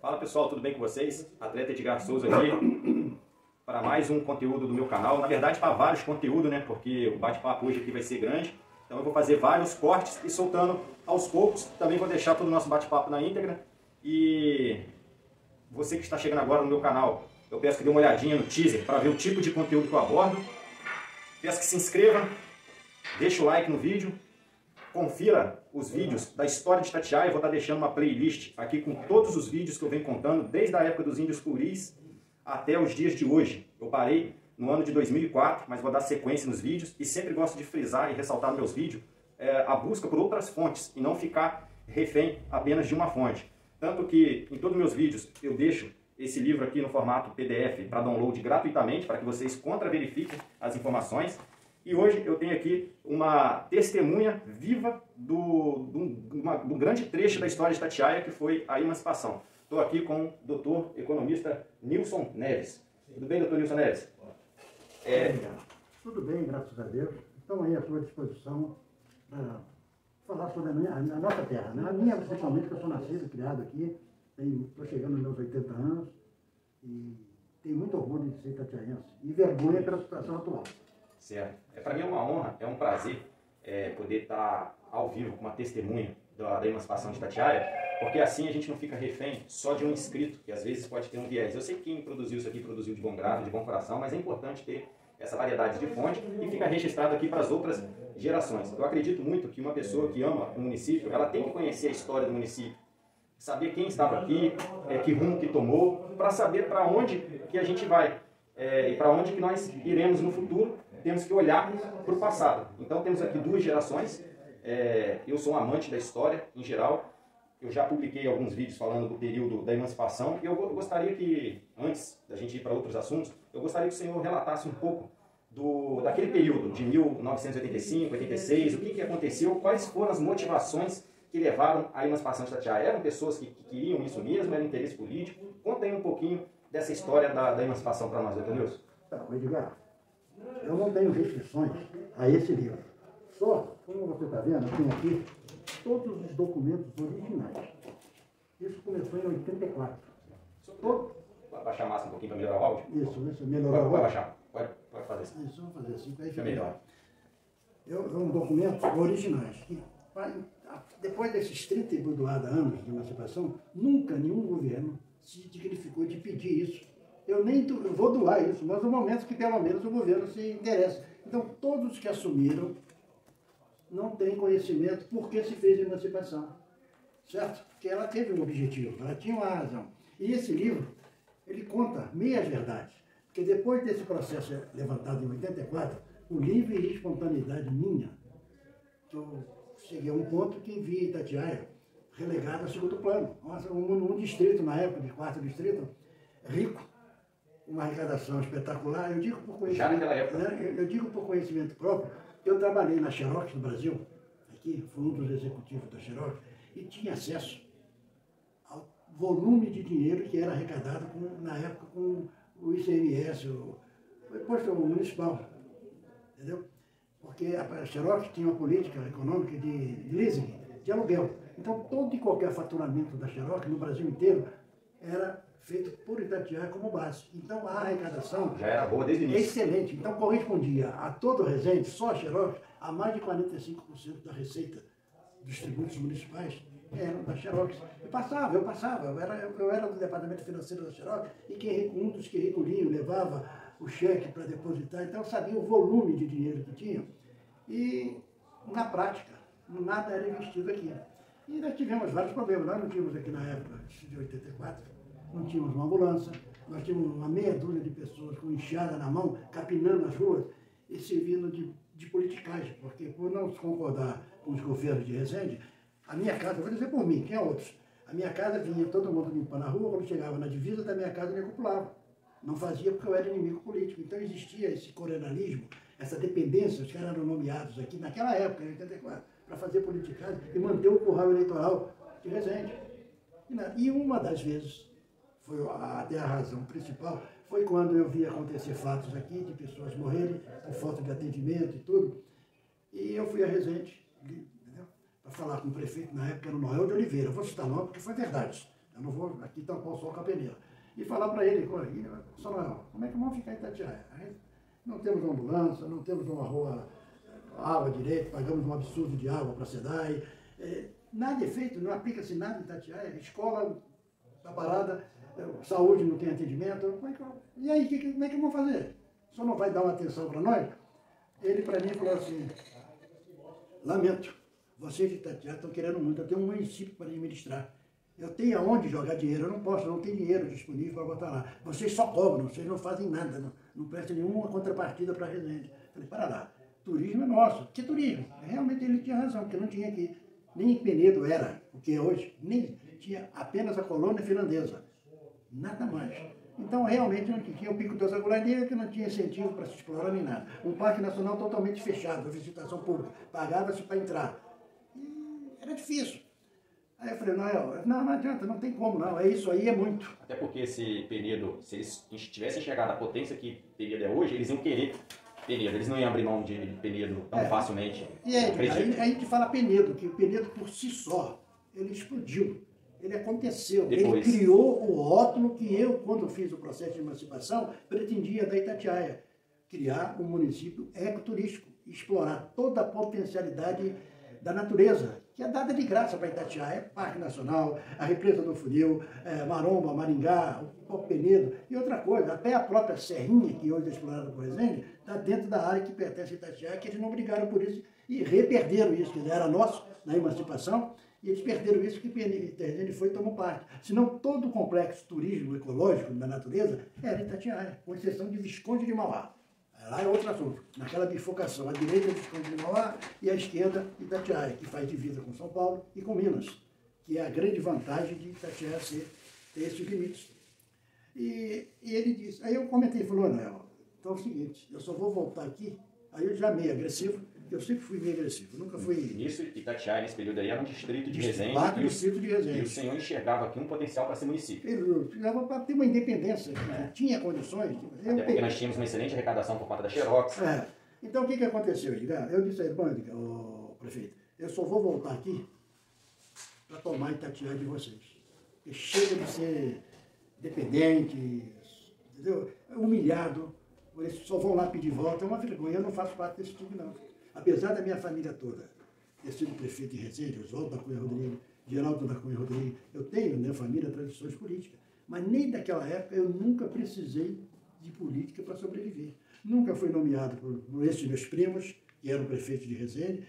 Fala pessoal, tudo bem com vocês? Atleta Edgar Souza aqui para mais um conteúdo do meu canal. Na verdade, para vários conteúdos, né? Porque o bate-papo hoje aqui vai ser grande. Então eu vou fazer vários cortes e soltando aos poucos. Também vou deixar todo o nosso bate-papo na íntegra. E você que está chegando agora no meu canal, eu peço que dê uma olhadinha no teaser para ver o tipo de conteúdo que eu abordo. Peço que se inscreva, deixe o like no vídeo. Confira os vídeos da história de Itatiaia. Eu vou estar deixando uma playlist aqui com todos os vídeos que eu venho contando, desde a época dos índios curis até os dias de hoje. Eu parei no ano de 2004, mas vou dar sequência nos vídeos e sempre gosto de frisar e ressaltar nos meus vídeos a busca por outras fontes e não ficar refém apenas de uma fonte. Tanto que em todos os meus vídeos eu deixo esse livro aqui no formato PDF para download gratuitamente, para que vocês contra-verifiquem as informações. E hoje eu tenho aqui uma testemunha viva do grande trecho da história de Itatiaia, que foi a emancipação. Estou aqui com o doutor economista Nilson Neves. Tudo bem, doutor Nilson Neves? Tudo bem, graças a Deus. Estamos aí à sua disposição para falar sobre a nossa terra. Né? A minha, principalmente, que eu sou nascido e criado aqui, estou chegando aos meus 80 anos e tenho muito orgulho de ser itatiaense e vergonha pela situação atual. Certo. Para mim é uma honra, é um prazer poder estar ao vivo com uma testemunha da emancipação de Itatiaia, porque assim a gente não fica refém só de um inscrito, que às vezes pode ter um viés. Eu sei que quem produziu isso aqui produziu de bom grado, de bom coração, mas é importante ter essa variedade de fonte e ficar registrado aqui para as outras gerações. Eu acredito muito que uma pessoa que ama o município, ela tem que conhecer a história do município, saber quem estava aqui, que rumo que tomou, para saber para onde que a gente vai e para onde que nós iremos no futuro. Temos que olhar para o passado. Então temos aqui duas gerações. Eu sou um amante da história em geral. Eu já publiquei alguns vídeos falando do período da emancipação. E eu gostaria que, antes da gente ir para outros assuntos, eu gostaria que o senhor relatasse um pouco daquele período de 1985, 86, o que aconteceu, quais foram as motivações que levaram à emancipação de Itatiaia. Eram pessoas que queriam isso mesmo, era interesse político? Conta aí um pouquinho dessa história da emancipação para nós, doutor Nilson. Edgar, eu não tenho restrições a esse livro. Só, como você está vendo, eu tenho aqui todos os documentos originais. Isso começou em 84. Pode baixar a massa um pouquinho para melhorar o áudio? Isso, melhorar o áudio. Pode baixar, pode fazer assim. Isso, vamos fazer assim, aí fica melhor. São documentos originais. Depois desses 32 anos de emancipação, nunca nenhum governo se dignificou de pedir isso. Eu vou doar isso, mas no momento que pelo menos o governo se interessa. Então, todos que assumiram não têm conhecimento por que se fez a emancipação, certo? Porque ela teve um objetivo, ela tinha uma razão. E esse livro, ele conta meias verdades, porque depois desse processo levantado em 84, por livre e espontaneidade minha, que eu cheguei a um ponto que vi Itatiaia relegada a segundo plano. Um distrito, na época, de 4º distrito, rico, uma arrecadação espetacular. Eu digo por conhecimento, já naquela época. Eu digo por conhecimento próprio. Eu trabalhei na Xerox do Brasil, aqui, fui um dos executivos da Xerox, e tinha acesso ao volume de dinheiro que era arrecadado na época com o ICMS, o imposto municipal, entendeu? Porque a Xerox tinha uma política econômica de leasing, de aluguel. Então, todo e qualquer faturamento da Xerox no Brasil inteiro era feito por Itatiaia como base. Então, a arrecadação já era boa desde o início. Excelente. Então, correspondia a todo o Resende, só a Xerox, a mais de 45% da receita dos tributos municipais eram da Xerox. Eu passava. Eu era do departamento financeiro da Xerox e um dos que recolhiam, levava o cheque para depositar. Então, eu sabia o volume de dinheiro que tinha. E, na prática, nada era investido aqui. E nós tivemos vários problemas. Nós não tínhamos aqui na época de 84, não tínhamos uma ambulância, nós tínhamos uma meia dúzia de pessoas com enxada na mão, capinando as ruas e servindo de politicagem, porque por não se concordar com os governos de Resende, a minha casa, vou dizer por mim, tinha outros, a minha casa vinha todo mundo limpando a rua, quando chegava na divisa da minha casa, eu me pulava. Não fazia porque eu era inimigo político. Então existia esse coronelismo, essa dependência, os caras eram nomeados aqui naquela época, em 84, para fazer politicagem e manter o curral eleitoral de Resende. E uma das vezes, foi até a razão principal, foi quando eu vi acontecer fatos aqui de pessoas morrerem por falta de atendimento e tudo. E eu fui a Resende, para falar com o prefeito, na época era o Noel de Oliveira. Eu vou citar nome porque foi verdade. Eu não vou aqui tampar o sol com a peneira. E falar para ele, São Noel, como é que vamos ficar em Itatiaia? Não temos uma ambulância, não temos uma rua, água direito, pagamos um absurdo de água para a SEDAI. Nada é feito, não aplica-se nada em Itatiaia. Escola está parada, saúde não tem atendimento. E aí, como é que vão fazer? Só não vai dar uma atenção para nós? Ele para mim falou assim, lamento, vocês de Itatiaia estão querendo muito, eu tenho um município para administrar. Eu tenho aonde jogar dinheiro, eu não posso, eu não tenho dinheiro disponível para botar lá. Vocês só cobram, vocês não fazem nada, não prestam nenhuma contrapartida para a Resende. Falei, para lá, turismo é nosso. Que turismo? Realmente ele tinha razão, porque não tinha aqui, nem Penedo era o que é hoje, nem tinha apenas a colônia finlandesa, nada mais. Então, realmente, não tinha o Pico das Agulhadeiras, que não tinha incentivo para se explorar nem nada. Um parque nacional totalmente fechado, a visitação pública, pagava-se para entrar. E era difícil. Aí eu falei, não adianta, não tem como não, isso aí é muito. Até porque esse Penedo, se eles tivessem chegado à potência que Penedo é hoje, eles iam querer Penedo, eles não iam abrir mão de Penedo tão facilmente. E aí a gente fala Penedo, que o Penedo por si só, ele explodiu, ele aconteceu, depois. Ele criou o rótulo que eu, quando fiz o processo de emancipação, pretendia da Itatiaia, criar um município ecoturístico, explorar toda a potencialidade da natureza, que é dada de graça para Itatiaia, Parque Nacional, a Represa do Funil, Maromba, Maringá, o Penedo, e outra coisa, até a própria Serrinha, que hoje é explorada por Resende, está dentro da área que pertence a Itatiaia, que eles não brigaram por isso e reperderam isso, que era nosso na emancipação, e eles perderam isso que Resende foi e tomou parte. Senão todo o complexo turismo ecológico da natureza era Itatiaia, com exceção de Visconde de Mauá. Lá é outro assunto. Naquela bifurcação, a direita é Visconde de Mauá e a esquerda Itatiaia, que faz divisa com São Paulo e com Minas, que é a grande vantagem de Itatiaia ter esses limites. E ele disse, aí eu comentei, falou, não, então é o seguinte, eu só vou voltar aqui, aí eu já meio agressivo, eu sempre fui meio agressivo, nunca fui... Isso, Itatiaia, nesse período aí, era um distrito de Resende. Distrito de Resende. E o senhor enxergava aqui um potencial para ser município. Eu precisava para ter uma independência, tinha condições. Até porque nós tínhamos uma excelente arrecadação por conta da Xerox. Então, o que aconteceu, Edgar? Eu disse a ele, bom, prefeito, eu só vou voltar aqui para tomar Itatiaia de vocês. Porque chega de ser dependente, entendeu? Humilhado, eles só vão lá pedir volta, é uma vergonha, eu não faço parte desse time, não. Apesar da minha família toda ter sido prefeito de Resende, Oswaldo da Cunha Rodrigues, Geraldo da Cunha Rodrigues, eu tenho, minha família, tradições políticas, mas nem daquela época eu nunca precisei de política para sobreviver. Nunca fui nomeado por esses meus primos, que eram prefeitos de Resende,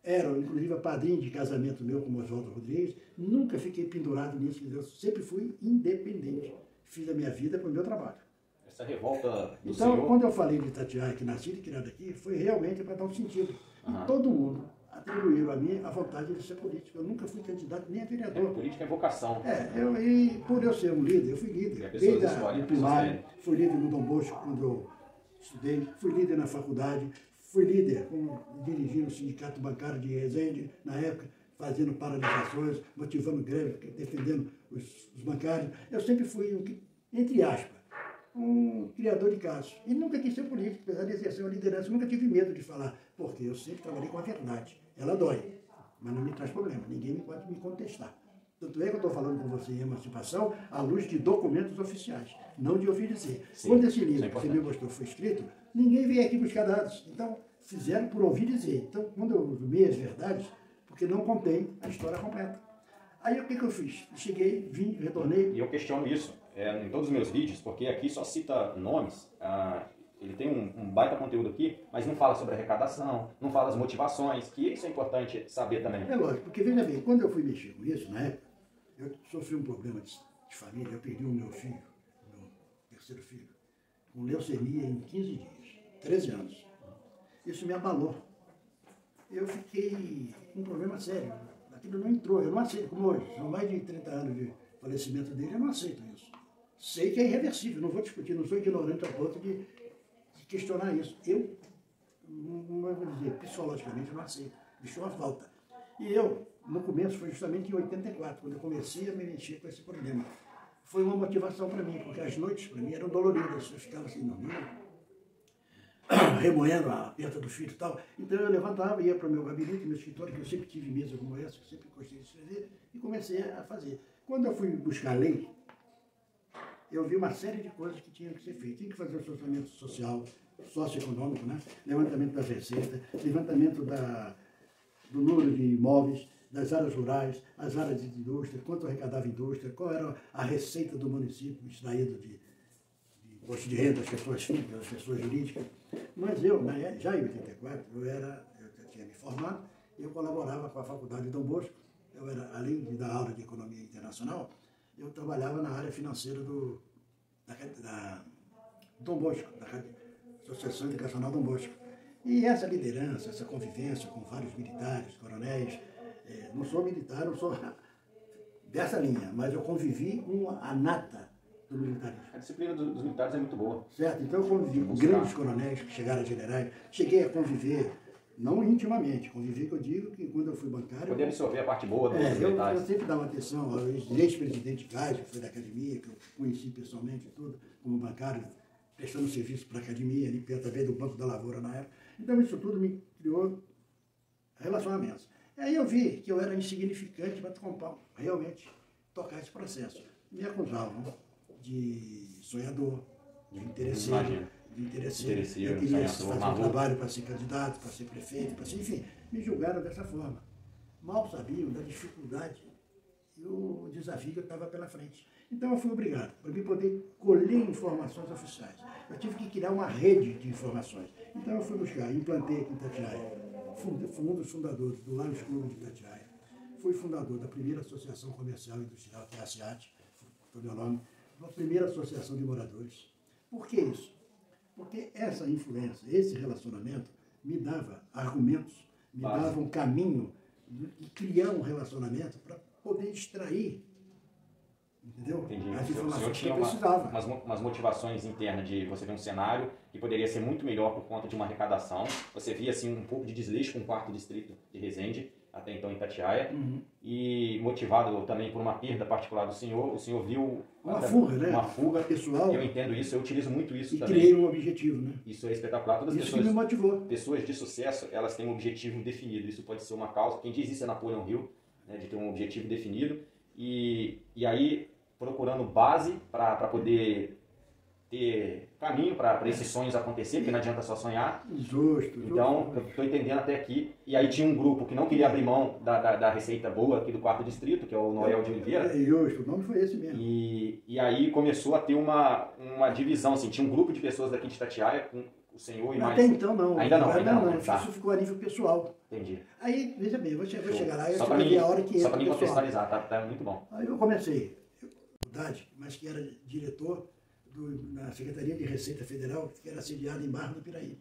eram, inclusive, a padrinha de casamento meu com o Oswaldo Rodrigues, nunca fiquei pendurado nisso, eu sempre fui independente. Fiz a minha vida com o meu trabalho. Essa revolta do então, senhor... quando eu falei de Itatiaia, que nasci e criado aqui, foi realmente para dar um sentido. E todo mundo atribuiu a mim a vontade de ser político. Eu nunca fui candidato nem a vereador. Política é vocação. E por eu ser um líder, eu fui líder. Desde o primário, fui líder no Dom Bosco, quando eu estudei, fui líder na faculdade, fui líder dirigindo o sindicato bancário de Resende, na época, fazendo paralisações, motivando greve, defendendo os bancários. Eu sempre fui, entre aspas, um criador de casos. E nunca quis ser político, apesar de exercer uma liderança, nunca tive medo de falar, porque eu sempre trabalhei com a verdade. Ela dói, mas não me traz problema, ninguém pode me contestar. Tanto é que eu estou falando com você em emancipação à luz de documentos oficiais, não de ouvir dizer. Sim, quando esse livro que você me mostrou foi escrito, ninguém veio aqui buscar dados. Então, fizeram por ouvir dizer. Então, quando eu vi as verdades, porque não contei a história completa. Aí o que eu fiz? Cheguei, vim, retornei. E eu questiono isso em todos os meus vídeos, porque aqui só cita nomes. Ele tem um baita conteúdo aqui, mas não fala sobre arrecadação, não fala as motivações, que isso é importante saber também. É lógico, porque veja bem, quando eu fui mexer com isso, na época, eu sofri um problema de família, eu perdi o meu filho, o meu terceiro filho, com leucemia em 15 dias, 13 anos. Isso me abalou. Eu fiquei com um problema sério. Aquilo não entrou, eu não aceito, como hoje, são mais de 30 anos de falecimento dele, eu não aceito isso. Sei que é irreversível, não vou discutir, não sou ignorante ao ponto de questionar isso. Eu, não vou dizer, psicologicamente, não aceito. Deixou uma falta. E eu, no começo, foi justamente em 84, quando eu comecei a me mexer com esse problema. Foi uma motivação para mim, porque as noites, para mim, eram doloridas. Eu ficava assim, remoendo a perda do filho e tal. Então eu levantava, ia para o meu gabinete, meu escritório, que eu sempre tive mesa como essa, que eu sempre gostei de escrever, e comecei a fazer. Quando eu fui buscar a lei, eu vi uma série de coisas que tinham que ser feitas. Tinha que fazer o levantamento social, socioeconômico, né? Levantamento das receitas, levantamento do número de imóveis, das áreas rurais, as áreas de indústria, quanto arrecadava a indústria, qual era a receita do município extraído de imposto de renda das pessoas físicas, das pessoas jurídicas. Mas eu, já em 84, eu tinha me formado, eu colaborava com a Faculdade de Dom Bosco. Além de dar aula de economia internacional, eu trabalhava na área financeira da Dom Bosco, da Associação Educacional Dom Bosco. E essa liderança, essa convivência com vários militares, coronéis, não sou militar, não sou dessa linha, mas eu convivi com a nata do militarismo. A disciplina dos militares é muito boa. Certo, então eu convivi com grandes coronéis que chegaram a generais, cheguei a conviver, não intimamente, convivi que eu digo que quando eu fui bancário... Poder absorver a parte boa dos militares. Eu sempre dava atenção ao ex-presidente Cais, que foi da academia, que eu conheci pessoalmente e tudo, como bancário, prestando serviço para a academia, ali perto também do Banco da Lavoura na época. Então isso tudo me criou relacionamentos. Aí eu vi que eu era insignificante para realmente tocar esse processo. Me acusavam de sonhador, de interesseiro, eu queria fazer um trabalho para ser candidato, para ser prefeito, para ser, enfim, me julgaram dessa forma. Mal sabiam da dificuldade e o desafio que eu estava pela frente. Então eu fui obrigado, para mim poder colher informações oficiais. Eu tive que criar uma rede de informações. Então eu fui buscar, implantei aqui em Itatiaia, fui um dos fundadores do Lions Clube de Itatiaia, fui fundador da primeira Associação Comercial e Industrial, que é a ASIAT, foi meu nome, a primeira associação de moradores. Por que isso? Porque essa influência, esse relacionamento, me dava argumentos, me dava um caminho de criar um relacionamento para poder extrair, entendeu? Entendi. As informações que eu tinha precisava. umas motivações internas de você ver um cenário que poderia ser muito melhor por conta de uma arrecadação. Você via assim, um pouco de desleixo com o quarto distrito de Resende, até então em Itatiaia, e motivado também por uma perda particular do senhor, o senhor viu uma fuga pessoal. Eu entendo isso, eu utilizo muito isso também. E criei um objetivo, né? Isso é espetacular. Todas as isso que me motivou. Pessoas de sucesso, elas têm um objetivo definido. Isso pode ser uma causa. Quem diz isso é Napoleão Hill, né, de ter um objetivo definido. E aí, procurando base para poder ter caminho para esses sonhos acontecer, porque não adianta só sonhar. Justo. Então, eu estou entendendo até aqui. E aí tinha um grupo que não queria abrir mão da receita boa aqui do quarto distrito, que é o Noel de Oliveira. Justo, o nome foi esse mesmo. E aí começou a ter uma divisão, assim, tinha um grupo de pessoas daqui de Itatiaia, com o senhor e mais... Até então não. Ainda não. Tá. Isso ficou a nível pessoal. Entendi. Aí, veja bem, eu vou chegar lá e só eu te a hora que só para mim contextualizar, tá muito bom. Aí eu comecei, mas que era diretor na Secretaria de Receita Federal, que era sediado em Barra do Piraí.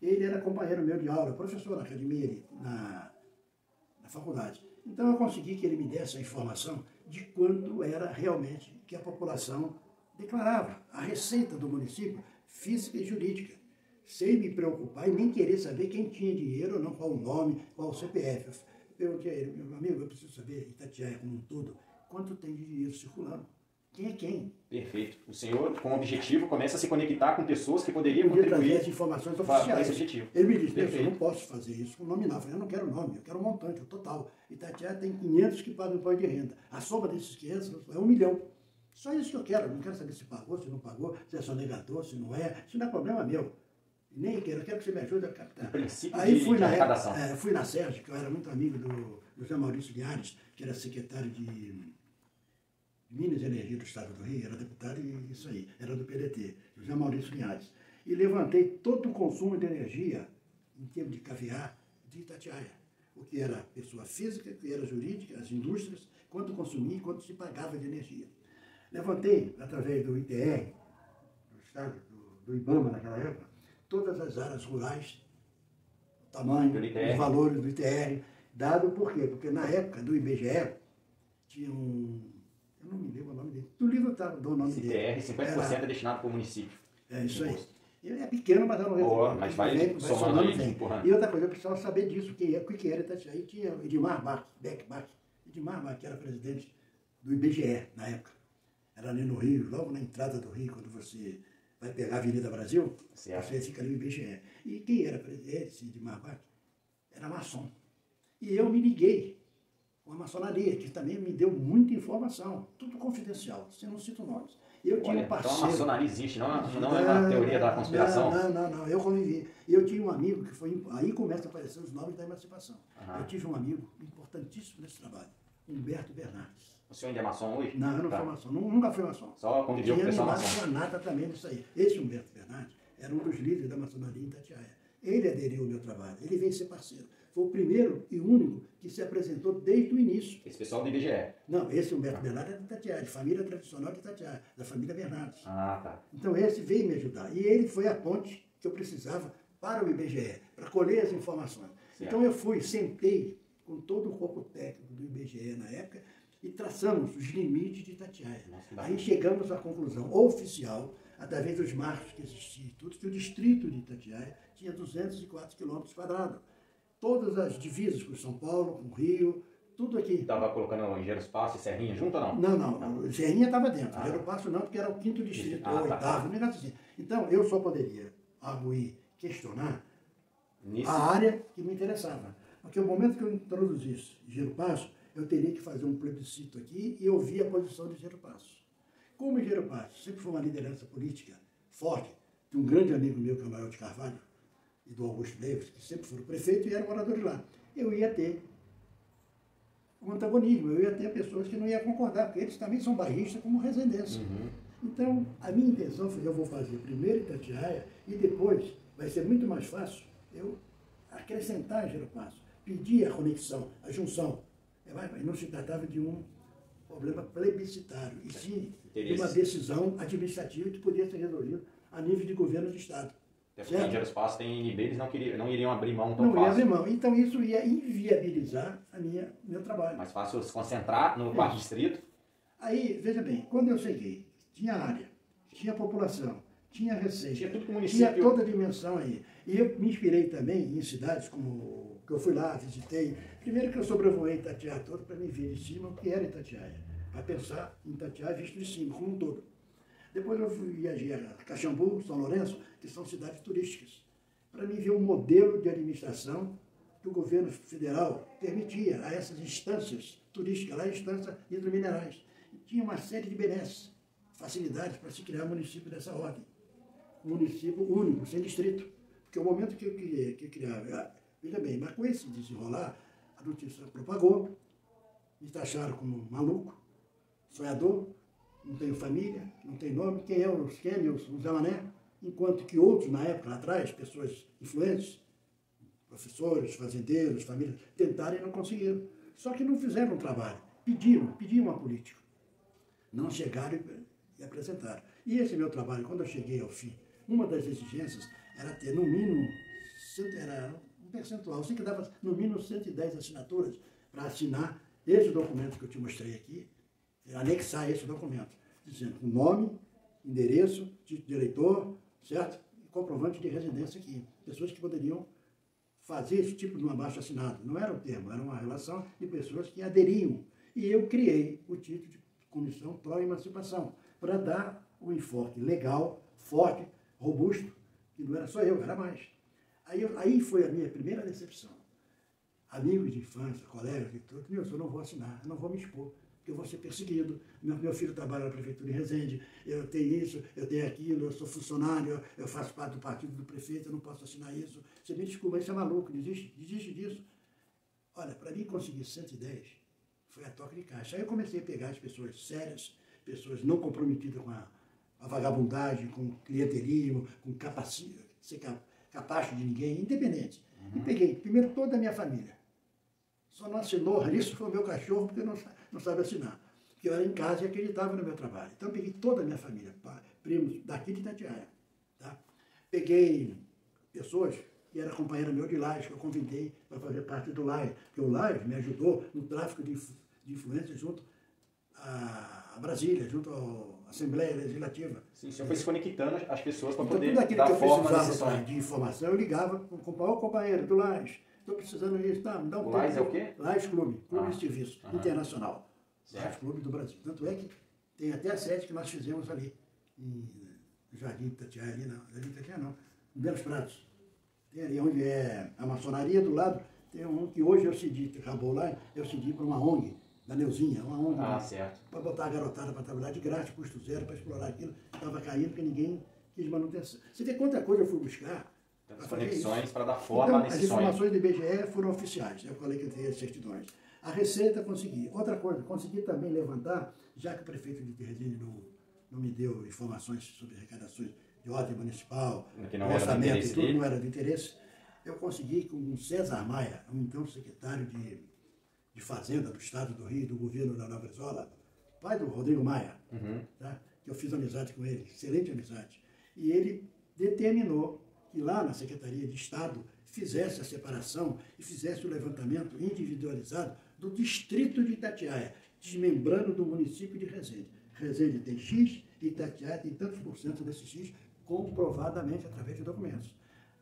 Ele era companheiro meu de aula, professor na academia, na faculdade. Então eu consegui que ele me desse a informação de quanto era realmente que a população declarava, a receita do município, física e jurídica, sem me preocupar e nem querer saber quem tinha dinheiro ou não, qual o nome, qual o CPF. Eu perguntei a ele, meu amigo, eu preciso saber, Itatiaia como um todo, quanto tem de dinheiro circulando. Quem é quem? Perfeito. O senhor, com o objetivo, começa a se conectar com pessoas que poderiam contribuir trazer as informações oficiais. Para esse objetivo. Ele me disse, eu não posso fazer isso com nominal. Eu falei, eu não quero nome, eu quero um montante, o total. Itatiaia tem 500 que pagam imposto de renda. A soma desses 500 é 1 milhão. Só isso que eu quero. Eu não quero saber se pagou, se não pagou, se é sonegador, se não é. Isso não é problema meu. Nem quero, eu quero que você me ajude a captar. Aí fui na Sérgio, que eu era muito amigo do José Maurício Linhares, que era secretário de Minas e Energia do Estado do Rio, era deputado e isso aí, era do PDT, José Maurício Linhares. E levantei todo o consumo de energia, em termos de caviar, de Itatiaia. O que era pessoa física, o que era jurídica, as indústrias, quanto consumia e quanto se pagava de energia. Levantei, através do ITR, do Estado, do IBAMA naquela época, todas as áreas rurais, o tamanho, os valores do ITR, dado por quê? Porque na época do IBGE, tinha eu não me lembro o nome dele. No livro está o nome dele. ITR, 50% é destinado para o município. É isso aí. Ele é pequeno, mas é um resultado. Mas vai somando aí, empurrando. E outra coisa, eu precisava saber disso, o que era Itatiaia. Aí tinha Edmar Beck, que era presidente do IBGE na época. Era ali no Rio, logo na entrada do Rio, quando você vai pegar a Avenida Brasil, certo. Você fica ali no IBGE. E quem era presidente, esse Edmar Bach, era maçom. E eu me liguei com a maçonaria, que também me deu muita informação, tudo confidencial, você não cita nomes. Eu tinha um parceiro... Então a maçonaria existe, não é uma teoria da conspiração? Não, eu convivi. Eu tinha um amigo que foi... Aí começam a aparecer os nomes da emancipação. Eu tive um amigo importantíssimo nesse trabalho, Humberto Bernardes. O senhor ainda é maçom hoje? Não, eu não sou maçom, nunca fui maçom. Só conviveu com o pessoal maçom? Tinha nada também disso aí. Esse Humberto Bernardes era um dos líderes da maçonaria em Itatiaia. Ele aderiu ao meu trabalho, ele veio ser parceiro. Foi o primeiro e único que se apresentou desde o início. Esse pessoal do IBGE? Não, esse Humberto Bernardes é de Itatiaia, de família tradicional de Itatiaia, da família Bernardes. Ah, tá. Então esse veio me ajudar. E ele foi a ponte que eu precisava para o IBGE, para colher as informações. Certo. Então eu sentei com todo o corpo técnico do IBGE na época e traçamos os limites de Itatiaia. Aí chegamos à conclusão oficial, através dos marcos que existiam, tudo, que o distrito de Itatiaia tinha 204 km². Todas as divisas com São Paulo, com o Rio, tudo aqui. Estava colocando Engenheiro Passo e Serrinha junto ou não? Não. Serrinha estava dentro. Engenheiro Passo não, porque era o 5º distrito, ou 8º, um negócio assim. Então, eu só poderia arguir, questionar a área que me interessava. Porque o momento que eu introduzisse Engenheiro Passo, eu teria que fazer um plebiscito aqui e ouvir a posição de Engenheiro Passo. Como Engenheiro Passo sempre foi uma liderança política forte, de um grande amigo meu, que é o Manuel de Carvalho, e do Augusto Davis, que sempre foram prefeito e eram moradores lá, eu ia ter um antagonismo, eu ia ter pessoas que não iam concordar, porque eles também são bairristas como residência. Então, a minha intenção foi, eu vou fazer primeiro Itatiaia e depois vai ser muito mais fácil eu acrescentar Engenheiro Passo, pedir a conexão, a junção. Não se tratava de um problema plebiscitário, e sim de uma decisão administrativa que podia ser resolvida a nível de governo de Estado. Porque Engenheiro Passo tem NB, eles não iriam abrir mão tão fácil. Não ia abrir mão. Então isso ia inviabilizar meu trabalho. Mais fácil se concentrar no quarto distrito. Aí, veja bem, quando eu cheguei, tinha área, tinha população, tinha receita, tinha tudo que o município... tinha toda a dimensão aí. E eu me inspirei também em cidades como que eu fui lá, visitei. Primeiro que eu sobrevoei Itatiaia todo para me ver de cima o que era Itatiaia, para pensar em Itatiaia visto de cima, como um todo. Depois eu viajei a Caxambu, São Lourenço, que são cidades turísticas, para mim ver o modelo de administração que o governo federal permitia a essas instâncias turísticas, lá a instância hidrominerais. E tinha uma série de benesses, facilidades para se criar um município dessa ordem. Um município único, sem distrito. Porque o momento que eu criava, veja bem, mas com esse desenrolar, a notícia propagou, me taxaram como maluco, sonhador, não tenho família, não tenho nome, quem é o Zé Mané? Enquanto que outros, na época, lá atrás, pessoas influentes, professores, fazendeiros, famílias, tentaram e não conseguiram. Só que não fizeram um trabalho, pediam a política. Não chegaram e apresentaram. E esse meu trabalho, quando eu cheguei ao fim, uma das exigências era ter, no mínimo, era um percentual, assim que dava, no mínimo, 110 assinaturas para assinar esse documento que eu te mostrei aqui, anexar esse documento, dizendo o nome, endereço, título de eleitor, certo? E comprovante de residência aqui. Pessoas que poderiam fazer esse tipo de um abaixo-assinado. Não era o termo, era uma relação de pessoas que aderiam. E eu criei o título de Comissão Pró-Emancipação, para dar um enfoque legal, forte, robusto, que não era só eu, era mais. Aí foi a minha primeira decepção. Amigos de infância, colegas e tudo, eu não vou assinar, eu não vou me expor, porque eu vou ser perseguido. Meu filho trabalha na prefeitura em Resende, eu tenho isso, eu tenho aquilo, eu sou funcionário, eu faço parte do partido do prefeito, eu não posso assinar isso. Você me desculpa, isso é maluco, desiste disso. Olha, para mim conseguir 110 foi a toque de caixa. Aí eu comecei a pegar as pessoas sérias, pessoas não comprometidas com a vagabundagem, com o clientelismo, com ser capaz de ninguém, independente. E peguei primeiro toda a minha família. Só não assinou, isso foi o meu cachorro, porque não sabe assinar. Porque eu era em casa e acreditava no meu trabalho. Então eu peguei toda a minha família, primos daqui de Itatiaia. Tá? Peguei pessoas que era companheiro meu de Lages, que eu convidei para fazer parte do Lages, porque o Lages me ajudou no tráfico de influência junto a Brasília, junto à Assembleia Legislativa. Sim, o senhor foi se conectando as pessoas para então, poder tudo aquilo dar que eu forma precisava de informação, eu ligava com o companheiro do Lages. Estou precisando disso, tá? Me dá um tempo. Lages é o quê? Lages Clube de Serviço Internacional. Lages Clube do Brasil. Tanto é que tem até a sede que nós fizemos ali, no Jardim Itatiaia, ali não, Jardim Itatiaia não, em Belos Pratos. Tem ali onde é a maçonaria, do lado Tem um que hoje eu cedi, acabou lá, eu cedi para uma ONG, da Neuzinha, uma ONG. Certo. Para botar a garotada para trabalhar de grátis, custo zero, para explorar aquilo. Estava caindo porque ninguém quis manutenção. Você vê quanta coisa eu fui buscar. As conexões para dar forma então, nesse as informações sonho. do IBGE foram oficiais, eu falei que eu tenho as certidões. A Receita consegui. Outra coisa, consegui também levantar, já que o prefeito de Teresina não me deu informações sobre arrecadações de ordem municipal, orçamento e tudo, não era de interesse, eu consegui com o César Maia, um então secretário de Fazenda do Estado do Rio, do governo da Nova Brizola, pai do Rodrigo Maia, tá? Que eu fiz amizade com ele, excelente amizade. E ele determinou que lá na Secretaria de Estado fizesse a separação e fizesse o levantamento individualizado do distrito de Itatiaia, desmembrando do município de Resende. Resende tem X e Itatiaia tem tantos por cento desse X, comprovadamente através de documentos.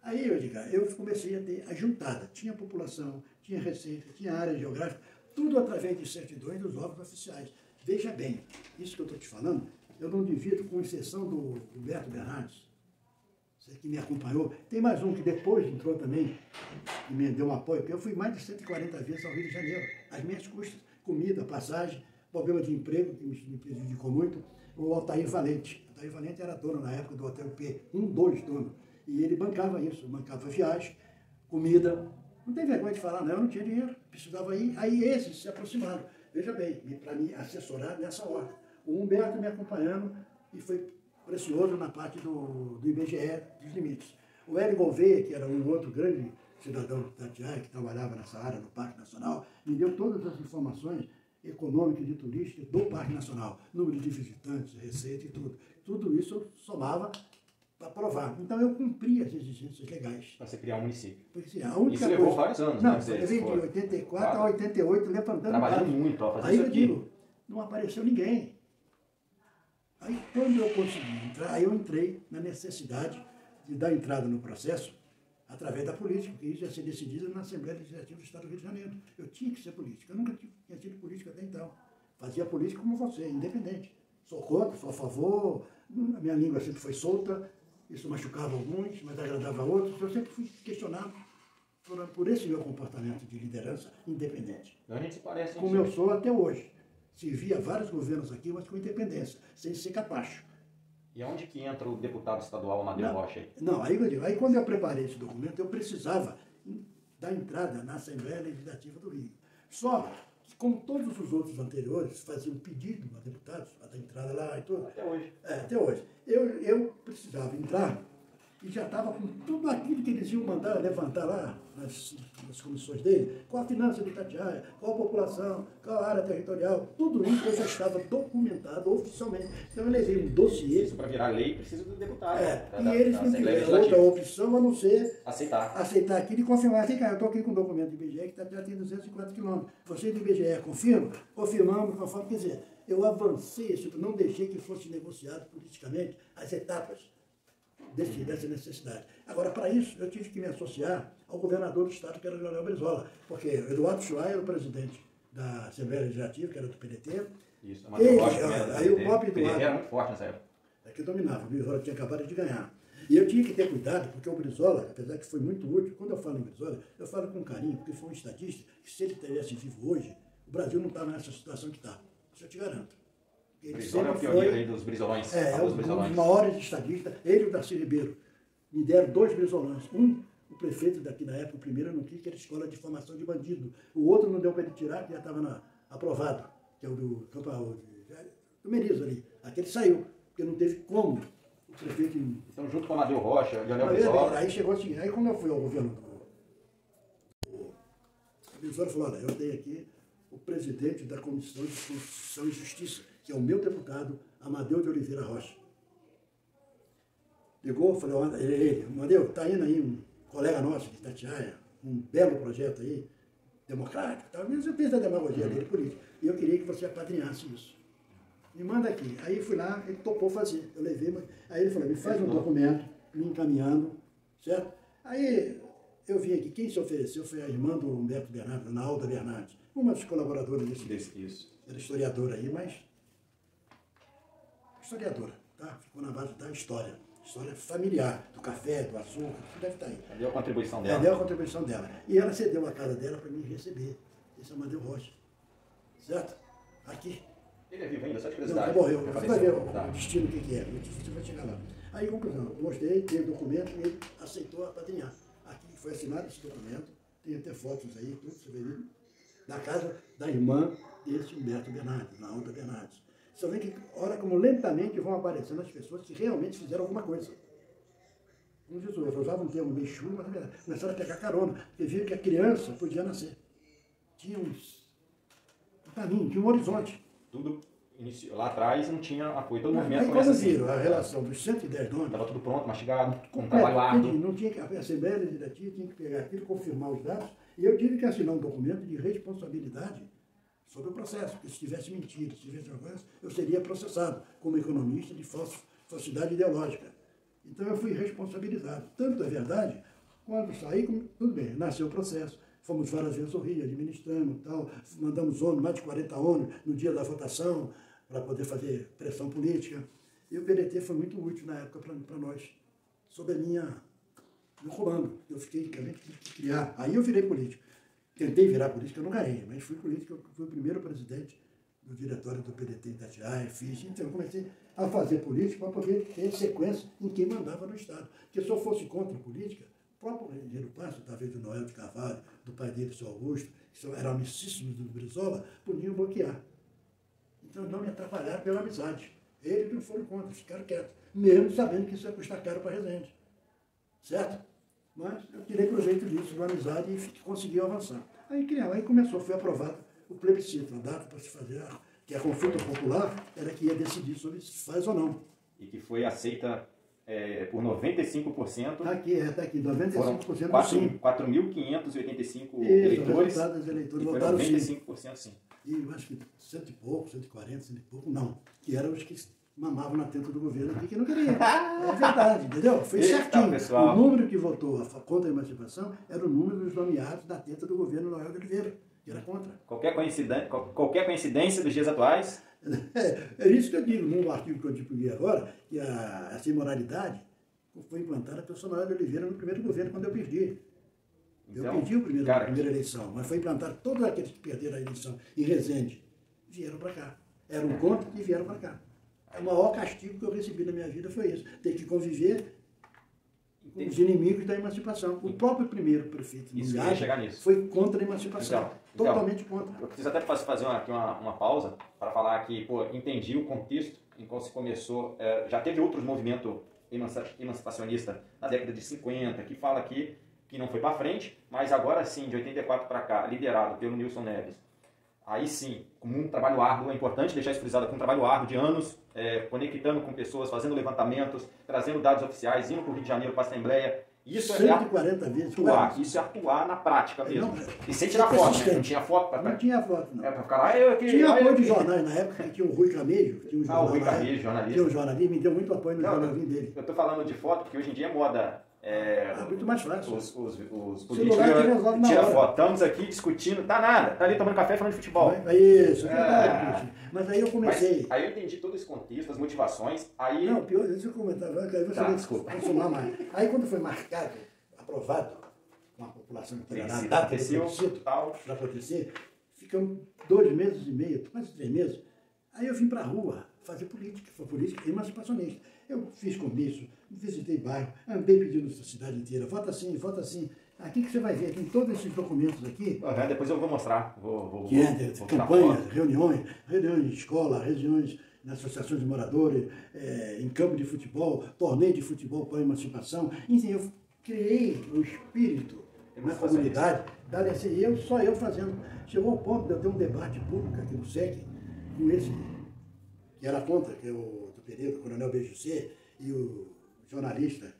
Aí, eu comecei a ter a juntada. Tinha população, tinha receita, tinha área geográfica, tudo através de certidões dos órgãos oficiais. Veja bem, isso que eu estou te falando, eu não divido, com exceção do Humberto Bernardes, você que me acompanhou. Tem mais um que depois entrou também, que me deu um apoio, porque eu fui mais de 140 vezes ao Rio de Janeiro, as minhas custas, comida, passagem, problema de emprego, que me prejudicou muito, o Altair Valente. O Altair Valente era dono na época do Hotel P, 2 dono, e ele bancava isso, bancava viagem, comida. Não tem vergonha de falar, não, eu não tinha dinheiro, precisava ir. Aí esses se aproximaram, veja bem, para me assessorar nessa ordem. O Humberto me acompanhando e foi precioso na parte do IBGE, dos limites. O Hélio Gouveia, que era um outro grande cidadão de Itatiaia, que trabalhava nessa área do Parque Nacional, me deu todas as informações econômicas e turísticas do Parque Nacional, número de visitantes, receita e tudo. Tudo isso eu somava para provar. Então eu cumpri as exigências legais. Para você criar um município. Porque, assim, a única isso levou vários anos, não, né? Eu levei de 84 a 88 levantando. Trabalhando muito para fazer aí isso eu aqui. Digo, não apareceu ninguém. Aí quando eu consegui entrar, aí eu entrei na necessidade de dar entrada no processo através da política, porque isso ia ser decidido na Assembleia Legislativa do Estado do Rio de Janeiro. Eu tinha que ser político. Eu nunca tinha sido político até então. Fazia política como você, independente. Sou contra, sou a favor, a minha língua sempre foi solta, isso machucava alguns, mas agradava outros. Eu sempre fui questionado por esse meu comportamento de liderança independente. A gente se parece, como eu sou até hoje. Servia vários governos aqui, mas com independência, sem ser capacho. E onde que entra o deputado estadual Amadeu Rocha aí? Não, aí quando eu preparei esse documento, eu precisava dar entrada na Assembleia Legislativa do Rio. Só que, como todos os outros anteriores faziam pedido a deputados para dar entrada lá e tudo. Até hoje. Até hoje. Eu precisava entrar e já estava com tudo aquilo que eles iam mandar levantar lá nas comissões dele, qual a finança de Itatiaia, qual a população, qual a área territorial, tudo isso eu já estava documentado oficialmente. Então eu levei um dossiê. Isso para virar lei precisa do deputado. E eles não tiveram outra opção a não ser aceitar aquilo e confirmar. Assim, cara, eu estou aqui com um documento do IBGE que Itatiaia tem 204 quilômetros. Você do IBGE confirma? Confirmamos, conforme. Quer dizer, eu avancei, não deixei que fosse negociado politicamente as etapas dessa necessidade. Agora, para isso, eu tive que me associar ao governador do estado, que era o Leonel Brizola, porque Eduardo Schweier era o presidente da Assembleia Legislativa, que era do PDT. Isso, aí o próprio Eduardo... PDT era muito forte nessa época. É que dominava, o Brizola tinha acabado de ganhar. E eu tinha que ter cuidado, porque o Brizola, apesar que foi muito útil, quando eu falo em Brizola, eu falo com carinho, porque foi um estadista que, se ele estivesse vivo hoje, o Brasil não estava nessa situação que está. Isso eu te garanto. Ele Brizola é o pioneiro aí dos brizolões. É um dos maiores estadistas. Ele e o Darcy Ribeiro me deram 2 brizolões. O prefeito daqui na época, o primeiro não quis, que era escola de formação de bandido. O outro não deu para ele tirar, que já estava aprovado, que é o do Merizo ali. Aquele saiu, porque não teve como o prefeito... Então, junto com o Amadeu Rocha, Leonel Brizola... Aí chegou assim, aí quando eu fui ao governo o Brizola falou, olha, eu tenho aqui o presidente da Comissão de Constituição e Justiça, que é o meu deputado, Amadeu de Oliveira Rocha. Ligou, falei, Amadeu, está indo aí um colega nosso de Itatiaia, um belo projeto aí, democrático, tal. Mas eu fiz a demagogia dele por isso. E eu queria que você apadrinhasse isso. Me manda aqui. Aí fui lá, ele topou fazer. Eu levei, aí ele falou, me faz um documento, me encaminhando, certo? Aí eu vim aqui, quem se ofereceu foi a irmã do Humberto Bernardes, Ana Alda Bernardes, uma das colaboradoras desse. Era historiadora aí, mas... historiadora, tá? Ficou na base da história. História familiar, do café, do açúcar, isso deve estar aí. Cadê a contribuição dela? Cadê a contribuição dela? E ela cedeu a casa dela para me receber. Esse é o Amadeu Rocha. Certo? Aqui. Ele é vivo ainda, só de Não, curiosidade. morreu. Você vai ver Tá. o destino que é. Você vai chegar lá. Aí, conclusão, eu mostrei, tem o documento e ele aceitou apadrinhar. Aqui foi assinado esse documento, tem até fotos aí, tudo, você vê, da casa da irmã desse Humberto Bernardes, na Onda Bernardes. Você vê que, olha como lentamente vão aparecendo as pessoas que realmente fizeram alguma coisa. Como diz eu usava um termo meio chulo, mas na verdade, começaram a pegar carona, porque viram que a criança podia nascer. Tinha um caminho, tinha um horizonte. Tudo iniciou. Lá atrás não tinha apoio, todo movimento Aí começa quando assim. viram a relação dos 110 nomes, Estava tudo pronto, mastigado, com um trabalho árduo. não tinha que, a Assembleia Legislativa tinha que pegar aquilo, confirmar os dados, e eu tive que assinar um documento de responsabilidade sobre o processo, porque se tivesse mentido, se tivesse alguma coisa, eu seria processado como economista de falsidade ideológica. Então eu fui responsabilizado. Tanto é verdade, quando saí, tudo bem, nasceu o processo. Fomos várias vezes ao Rio, administrando tal, mandamos ônibus, mais de 40 ônibus no dia da votação, para poder fazer pressão política. E o PDT foi muito útil na época para nós, sob meu comando. Eu fiquei, tive que criar. Aí eu virei político. Tentei virar político, eu não ganhei, mas fui político, eu fui o primeiro presidente do diretório do PDT em Itatiaia, fiz. Então eu comecei a fazer política para poder ter sequência em quem mandava no Estado. Porque se eu fosse contra a política, o próprio Engenheiro Passo, talvez do Noel de Carvalho, do pai dele, seu Augusto, que eram amicíssimos do Brizola, podiam bloquear. Então não me atrapalharam pela amizade. Eles não foram contra, ficaram quietos, mesmo sabendo que isso ia custar caro para Resende. Certo? Mas eu tirei proveito disso, da amizade, e consegui avançar. Aí começou, foi aprovado o plebiscito, a data para se fazer, que a consulta popular era que ia decidir sobre se faz ou não. E que foi aceita por 95%. Está aqui, 95% Foram sim. 4.585 Isso, eleitores. resultado das eleitores E foi votaram sim. 95% sim. E eu acho que 100 e pouco, 140, 100 e pouco, não. Que eram os que mamavam na tenta do governo aqui que não queriam. É verdade, entendeu? Foi Eita, certinho. pessoal. O número que votou contra a emancipação era o número dos nomeados da tenta do governo Noel de Oliveira, que era contra. Qualquer coincidência dos dias atuais. É isso que eu digo num artigo que eu divulguei agora, que essa imoralidade foi implantada pelo Noel de Oliveira no primeiro governo, quando eu perdi. Eu perdi a primeira eleição, mas foi implantar todos aqueles que perderam a eleição em Resende, vieram para cá. Eram contra e vieram para cá. O maior castigo que eu recebi na minha vida foi isso, ter que conviver com os inimigos da emancipação. O próprio primeiro prefeito Isso, eu ia chegar nisso. foi contra a emancipação, totalmente contra. Eu preciso até fazer aqui uma pausa para falar que, entendi o contexto em qual se começou. Já teve outros movimentos emancipacionistas na década de 50, que fala que não foi para frente, mas agora sim, de 84 para cá, liderado pelo Nilson Neves. Aí sim, com um trabalho árduo, é importante deixar isso frisado aqui, um trabalho árduo de anos, conectando com pessoas, fazendo levantamentos, trazendo dados oficiais, indo para o Rio de Janeiro, para a Assembleia. Isso 140 vezes. Atuar, isso é atuar na prática mesmo. Não, e sem tirar foto, né? Não tinha foto? Não tinha foto, não. Para ficar tinha apoio de jornais na época, que tinha o Rui Camejo. O Rui Camejo, jornalista. Tinha um jornalista, me deu muito apoio no jornalismo dele. Eu estou falando de foto porque hoje em dia é moda. Muito mais fácil. Os políticos tiram foto. Estamos aqui discutindo, tá nada, tá ali tomando café falando de futebol. Isso, mas aí eu comecei. Aí eu entendi todo esse contexto, as motivaçções. Aí... Não, pior, deixa eu comentar, aí você vai consumar mais. Aí quando foi marcado, aprovado, com a população inteira, na data do plebiscito, para acontecer, ficamos 2 meses e meio, quase 3 meses. Aí eu vim para a rua fazer política, foi política emancipacionista. Eu fiz comício, visitei bairro, andei pedindo na cidade inteira, vota assim, vota assim. Aqui que você vai ver, tem todos esses documentos aqui. Depois eu vou mostrar. Vou campanhas, reuniões de escola, reuniões nas associações de moradores, em campo de futebol, torneio de futebol para a emancipação. Enfim, eu criei o espírito na comunidade, só eu fazendo. Chegou ao ponto de eu ter um debate público aqui no SEC, com esse, que era contra, que é o do período, o Coronel BGC, e o jornalista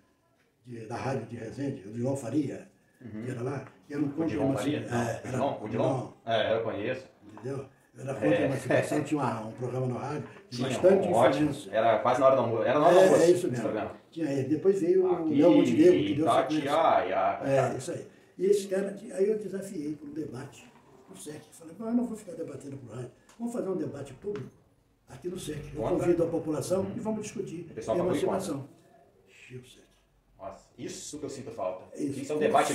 da rádio de Resende, o Dilon Faria, que era lá, que era um contra a emancipação. O Dilon? Eu conheço. Entendeu? Era contra a emancipação, tinha um programa no rádio, tinha bastante influência. Era quase na hora do almoço. Era na hora do almoço. É isso mesmo. Tinha ele. Depois veio o Léo Montenegro, que deu sequência. Isso aí. E esse cara, aí eu desafiei para um debate no SEC. Falei, eu não vou ficar debatendo por rádio. Vamos fazer um debate público aqui no SEC. Eu convido a população e vamos discutir a emancipação. Chico Sete. Nossa, isso que eu sinto falta. Isso. Isso é um debate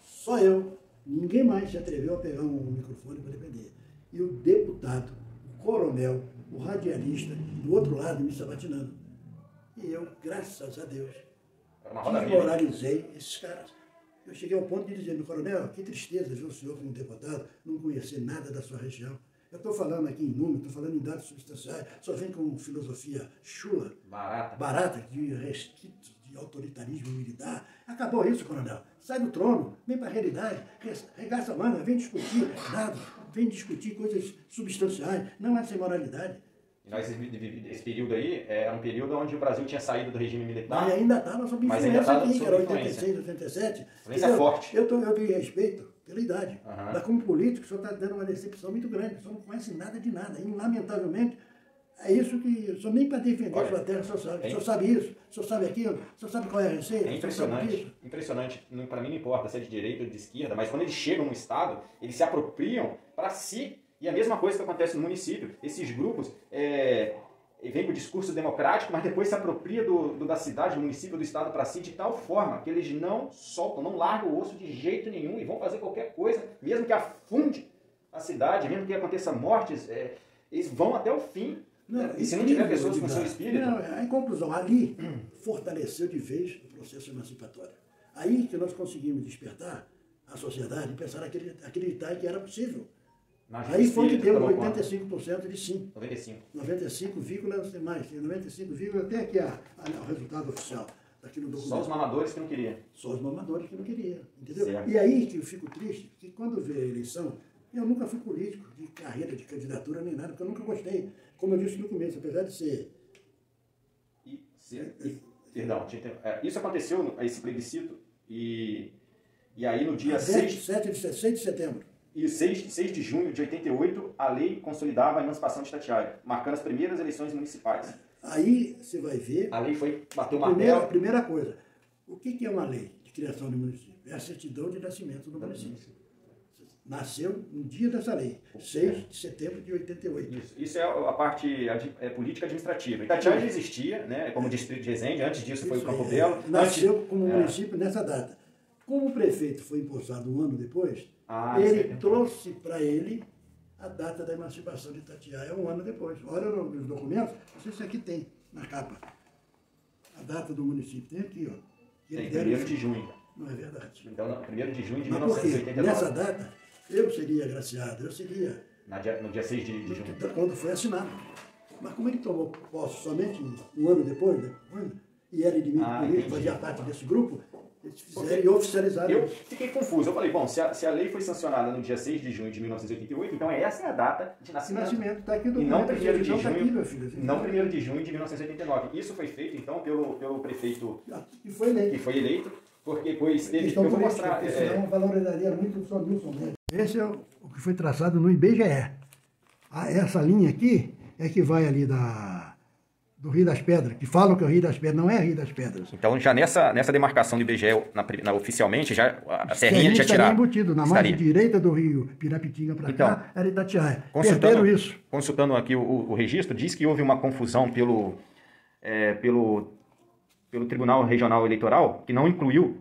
Só eu, ninguém mais se atreveu a pegar um microfone para defender. E o deputado, o coronel, o radialista, do outro lado me sabatinando. E eu, graças a Deus, desmoralizei esses caras. Eu cheguei ao ponto de dizer, meu coronel, que tristeza ver o senhor como deputado não conhecer nada da sua região. Eu estou falando aqui em número, estou falando em dados substanciais, só vem com filosofia chula, barata de resquícios de autoritarismo militar. Acabou isso, coronel. Sai do trono, vem para a realidade, regaça a manga, vem discutir dados, vem discutir coisas substanciais, não essa imoralidade. E nós, esse período aí é um período onde o Brasil tinha saído do regime militar. Mas ainda está na sua influência aqui, que era 86, 87. Influência forte. Eu tenho respeito pela idade. Mas como político, o senhor está dando uma decepção muito grande. O senhor não conhece nada de nada. E, lamentavelmente, é isso que... O senhor nem para defender a sua terra, o senhor sabe. O senhor sabe isso, o senhor sabe aquilo, o senhor sabe qual é a receita. É impressionante. Impressionante. Para mim não importa se é de direita ou de esquerda, mas quando eles chegam no Estado, eles se apropriam para si. E a mesma coisa que acontece no município. Esses grupos vêm com o discurso democrático, mas depois se apropria da cidade, do município, do Estado para si, de tal forma que eles não soltam, não largam o osso de jeito nenhum e vão fazer qualquer coisa, mesmo que afunde a cidade, mesmo que aconteça mortes, eles vão até o fim. Não, e se não tiver pessoas com seu espírito... Não, em conclusão, ali fortaleceu de vez o processo emancipatório. Aí que nós conseguimos despertar a sociedade e pensar acreditar que era possível. Aí foi que deu 85% de sim. 95, não sei mais. 95, até aqui o resultado oficial daqui no documento. Só os mamadores que não queriam. Só os mamadores que não queriam, entendeu? Certo. E aí que eu fico triste, que quando veio a eleição, eu nunca fui político, de carreira, de candidatura, nem nada, porque eu nunca gostei. Como eu disse no começo, apesar de ser... Perdão, isso aconteceu, esse plebiscito, e aí no dia 6 de setembro. E 6 de junho de 88, a lei consolidava a emancipação de Itatiaia, marcando as primeiras eleições municipais. Aí você vai ver... A lei bateu o martelo. Primeira coisa, o que é uma lei de criação de município? É a certidão de nascimento do município. Nasceu no dia dessa lei, 6 de setembro de 88. Isso é a parte política administrativa. Itatiaia já existia, né, como distrito de Resende, antes disso foi o Campo Belo. Nasceu como município nessa data. Como o prefeito foi empossado um ano depois, ele trouxe para ele a data da emancipação de Itatiaia um ano depois. Olha nos documentos, não sei se aqui tem, na capa. A data do município tem aqui, ó. Tem 1º de junho. Não é verdade. Então, 1º de junho de Mas 1989. nessa data, eu seria agraciado, eu seria... No dia 6 de junho. Quando foi assinado. Mas como ele tomou posse somente um ano depois, e era inimigo político, fazia parte desse grupo, eles fizeram e oficializaram. Eu fiquei confuso. Eu falei, bom, se a lei foi sancionada no dia 6 de junho de 1988, então essa é a data de nascimento. Está aqui do e não 1º de junho, tá aqui, meu filho. não 1º de junho de 1989. Isso foi feito, então, pelo prefeito que foi eleito. Porque depois teve... Eu vou mostrar... Senão valorizaria muito o Sr. Nilson mesmo. Esse é o que foi traçado no IBGE. Essa linha aqui é que vai ali do Rio das Pedras, que falam que é o Rio das Pedras, não é Rio das Pedras. Então, já nessa demarcação do IBGE, oficialmente, já a serrinha já tiraram. Embutido na margem direita do rio Pirapitinga para cá, era Itatiaia. Perderam isso. Consultando aqui o registro, diz que houve uma confusão pelo Tribunal Regional Eleitoral, que não incluiu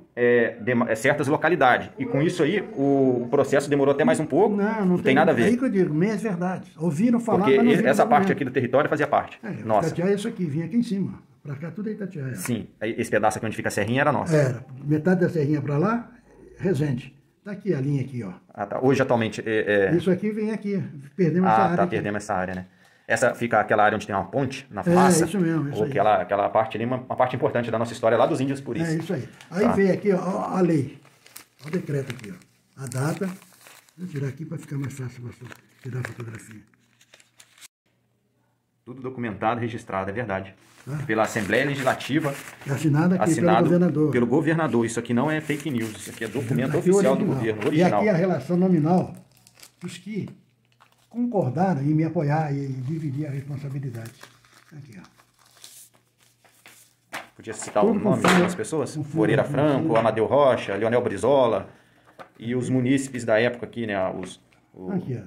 certas localidades. E com isso aí, o processo demorou até mais um pouco. Não tem nada a ver. É aí que eu digo, meias verdades. Ouviram falar, porque mas não essa parte aqui do território fazia parte. Nossa. Itatiaia é isso aqui, vinha aqui em cima. Para cá tudo é Itatiaia. Sim, esse pedaço aqui onde fica a serrinha era nossa. Era. Metade da serrinha para lá, Resende. Está aqui a linha aqui, ó. Tá. Hoje, atualmente... Isso aqui vem aqui. Perdemos essa área. Perdemos essa área, né? Essa fica aquela área onde tem uma ponte na praça. Isso mesmo. Ou aquela parte ali, uma parte importante da nossa história lá dos índios por isso. É isso aí. Aí vem aqui, ó, a lei. Olha o decreto aqui, ó. A data. Vou tirar aqui para ficar mais fácil para tirar a fotografia. Tudo documentado, registrado, é verdade. Pela Assembleia Legislativa. Assinado aqui pelo governador. Pelo governador. Isso aqui não é fake news, isso aqui é documento oficial do governo, original. E aqui a relação nominal dos que concordaram em me apoiar e dividir a responsabilidade. Aqui, ó. Podia citar o nome das pessoas? Moreira Franco, Amadeu Rocha, Leonel Brizola e os munícipes da época aqui, né? Aqui, ó.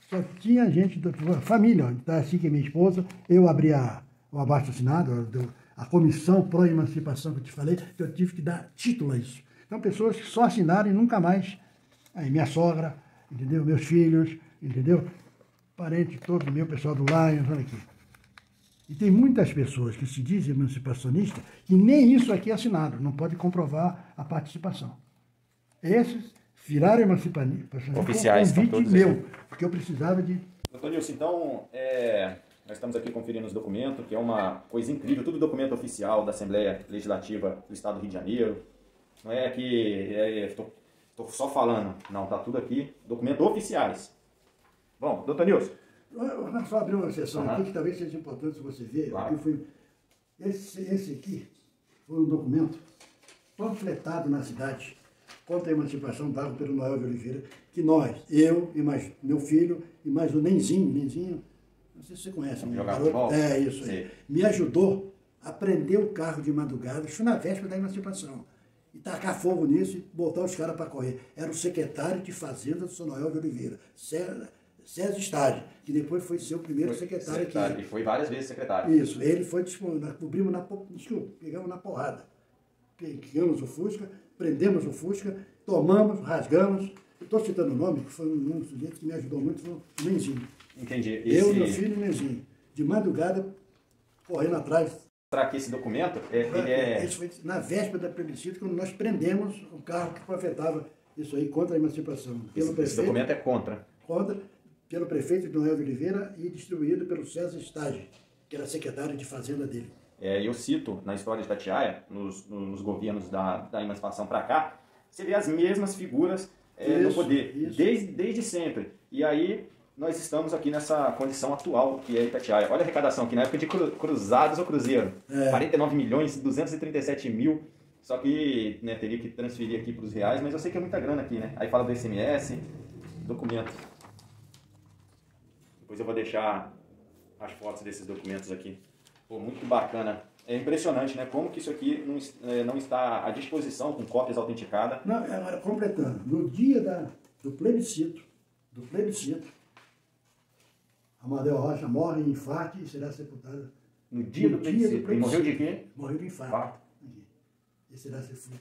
Só tinha gente da família, ó. Tá assim que é minha esposa, eu abri o abaixo-assinado, a comissão pró-emancipação que eu te falei, que eu tive que dar título a isso. Então, pessoas que só assinaram e nunca mais. Aí, minha sogra, entendeu? Meus filhos, entendeu? Parente todo meu, pessoal do Lions, olha aqui. E tem muitas pessoas que se dizem emancipacionistas que nem isso aqui assinaram, não pode comprovar a participação. Esses viraram emancipacionistas oficiais, com convite todos meu, aqui. porque eu precisava de... Doutor Nilson, então, nós estamos aqui conferindo os documentos, que é uma coisa incrível, tudo documento oficial da Assembleia Legislativa do Estado do Rio de Janeiro. Não é que estou só falando, não, está tudo aqui, documentos oficiais. Bom, doutor Nilson. Vamos só abrir uma sessão aqui que talvez seja importante você ver. Claro. Esse aqui foi um documento panfletado na cidade contra a emancipação dado pelo Noel de Oliveira, que nós, eu e mais meu filho e mais o Nenzinho, não sei se você conhece, né? Jogar futebol? É isso aí. Sim. Me ajudou a prender o carro de madrugada, isso na véspera da emancipação. E tacar fogo nisso e botar os caras para correr. Era o secretário de Fazenda do São Noel de Oliveira, César Stade, que depois foi seu primeiro secretário aqui. E foi várias vezes secretário. Isso, ele foi, cobrimos pegamos na porrada. Pegamos o Fusca, prendemos o Fusca, tomamos, rasgamos. Estou citando o nome, que foi um sujeito que me ajudou muito, foi o Nenzinho. Entendi. Eu, meu filho e o Nenzinho. De madrugada, correndo atrás. Para que esse documento, ele é... Isso foi na véspera da plebiscito, quando nós prendemos o carro que profetava isso aí contra a emancipação. Esse documento é contra. Pelo prefeito Noel de Oliveira e distribuído pelo César Stade, que era secretário de Fazenda dele. Eu cito na história de Itatiaia, nos governos da emancipação para cá, você vê as mesmas figuras no poder, desde sempre. E aí nós estamos aqui nessa condição atual que é Itatiaia. Olha a arrecadação aqui, na época de Cruzados ou Cruzeiro, 49.237.000, só que teria que transferir aqui para os reais, mas eu sei que é muita grana aqui, né? Aí fala do SMS, documento. Depois eu vou deixar as fotos desses documentos aqui. Pô, muito bacana. É impressionante, né? Como que isso aqui não está à disposição com cópias autenticadas. Não, agora, completando, no dia do plebiscito, Amadeu Rocha morre em infarto e será sepultado. No dia do plebiscito. Ele morreu de quê? Morreu de infarto. E será sepultado.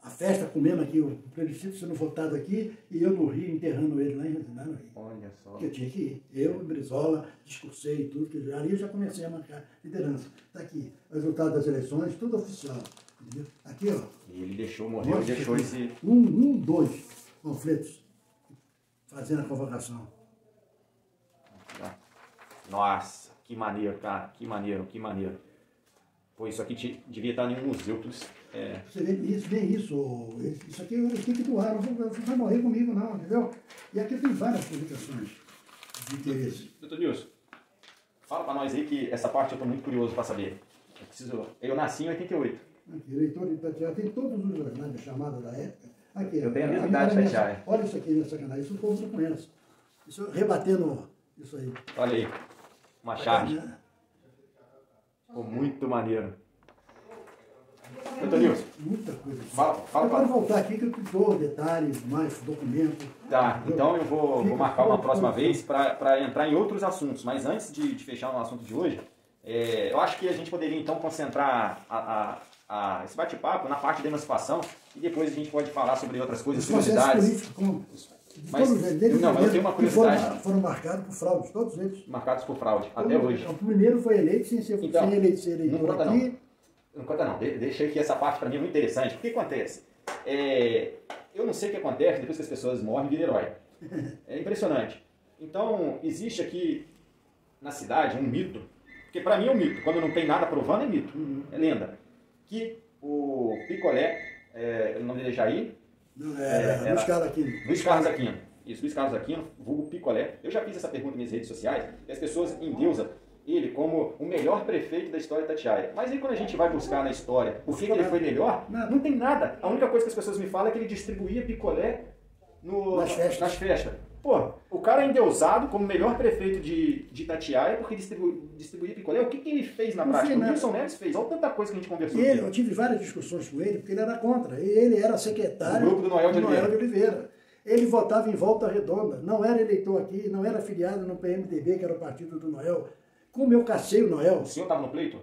A festa comendo aqui, o plebiscito sendo votado aqui, e eu no Rio enterrando ele lá em Rio. Olha só. Porque eu tinha que ir. Eu, Brizola, discursei e tudo, que ali eu já comecei a marcar liderança. Está aqui, o resultado das eleições, tudo oficial. Entendeu? Aqui, ó. E ele morreu e deixou esse... Dois panfletos fazendo a convocação. Nossa, que maneiro, cara. Que maneiro. Pô, isso aqui devia estar em um museu. Você vê isso, isso aqui eu tenho que doar, não vai morrer comigo não, entendeu? E aqui tem várias publicações de interesse. Doutor Nilson, fala para nós aí que essa parte eu estou muito curioso para saber. Eu nasci em 88. Aqui, eleitor de Itatiaia, tem todos os jornais de chamada da época. Aqui, eu tenho a mesma idade de Itatiaia. Olha isso aqui nessa canal, isso o povo não conhece. Isso rebatendo isso aí. Olha aí, uma charge. Pô, muito maneiro. Doutor Nilson. Muita coisa. Fala. Eu quero voltar aqui que eu dou detalhes, mais documentos. Tá, então eu vou marcar uma próxima vez para entrar em outros assuntos. Mas antes de fechar o assunto de hoje, eu acho que a gente poderia então concentrar esse bate-papo na parte da emancipação e depois a gente pode falar sobre outras coisas, curiosidades. Mas, eu tenho uma curiosidade. Foram marcados por fraude, todos eles. Marcados por fraude, até hoje. O primeiro foi eleito sem ser eleitor não conta aqui. Não conta não, deixa aí que essa parte para mim é muito interessante. O que acontece? Eu não sei o que acontece depois que as pessoas morrem e viram herói. É impressionante. Então, existe aqui na cidade um mito, porque para mim é um mito, quando não tem nada provando é mito, é lenda, que o Picolé, o nome dele é Jair? Luiz Carlos Aquino. Luiz Carlos Aquino. Isso, Luiz Carlos Aquino, vulgo Picolé. Eu já fiz essa pergunta nas minhas redes sociais e as pessoas endeusam ele como o melhor prefeito da história de Itatiaia. Mas aí quando a gente vai buscar na história o que ele foi melhor, não tem nada. A única coisa que as pessoas me falam é que ele distribuía picolé nas festas. Pô, o cara é endeusado como melhor prefeito de Itatiaia porque distribuía picolé. O que ele fez na prática? O Nilson Neves fez. Olha tanta coisa que a gente conversou aqui. Eu tive várias discussões com ele porque ele era contra. Ele era secretário do grupo do Noel de Oliveira. Ele votava em Volta Redonda. Não era eleitor aqui, não era afiliado no PMDB, que era o partido do Noel. Como eu cacei o Noel... O senhor estava no pleito?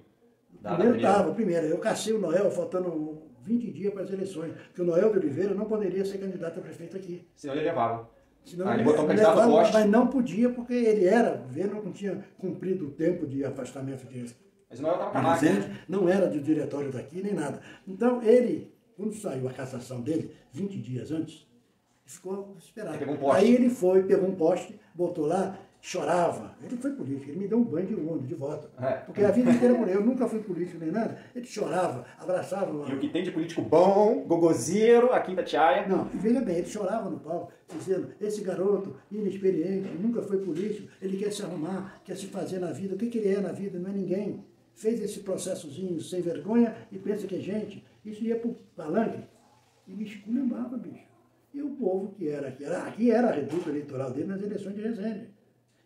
Primeiro estava, primeiro. Eu cacei o Noel faltando 20 dias para as eleições, porque o Noel de Oliveira não poderia ser candidato a prefeito aqui. Senão ele levava. Senão ele botou um candidato levava, poste. mas não podia, porque ele era, o governo não tinha cumprido o tempo de afastamento de Mas o Noel estava com a máquina. não era do diretório daqui, nem nada. Então, ele, quando saiu a cassação dele, 20 dias antes, ficou esperado. Ele pegou um poste. Aí ele foi, pegou um poste, botou lá, chorava. Ele foi político, ele me deu um banho de voto. Porque a vida inteira por eu nunca fui político nem nada. Ele chorava, abraçava. E o que tem de político bom, gogozeiro, aqui em Itatiaia. Não, e veja bem, ele chorava no palco, dizendo, esse garoto inexperiente, nunca foi político, ele quer se arrumar, quer se fazer na vida. O que ele é na vida? Não é ninguém. Fez esse processozinho sem vergonha e pensa que é gente. Isso ia pro palanque e me esculhambava, bicho. E o povo que era aqui era a reduta eleitoral dele nas eleições de Resende.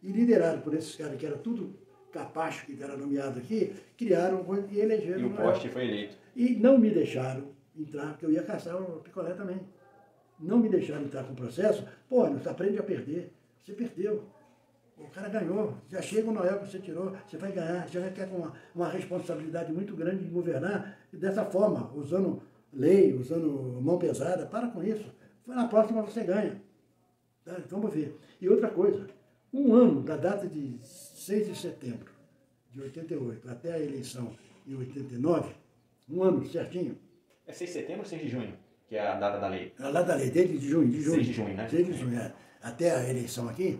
E liderado por esses caras que era tudo capacho, que era nomeado aqui, criaram e elegeram. E o poste foi eleito. E não me deixaram entrar, porque eu ia caçar o picolé também. Não me deixaram entrar com o processo. Pô, você aprende a perder. Você perdeu. O cara ganhou. Já chega o Noel que você tirou, você vai ganhar. Você já quer com uma responsabilidade muito grande de governar dessa forma, usando lei, usando mão pesada. Para com isso. Na próxima você ganha. Tá? Vamos ver. E outra coisa, um ano da data de 6 de setembro de 88 até a eleição em 89, um ano certinho. É 6 de setembro ou 6 de junho, que é a data da lei? A data da lei, desde de junho. 6 de junho, né? 6 de junho, é. Até a eleição aqui,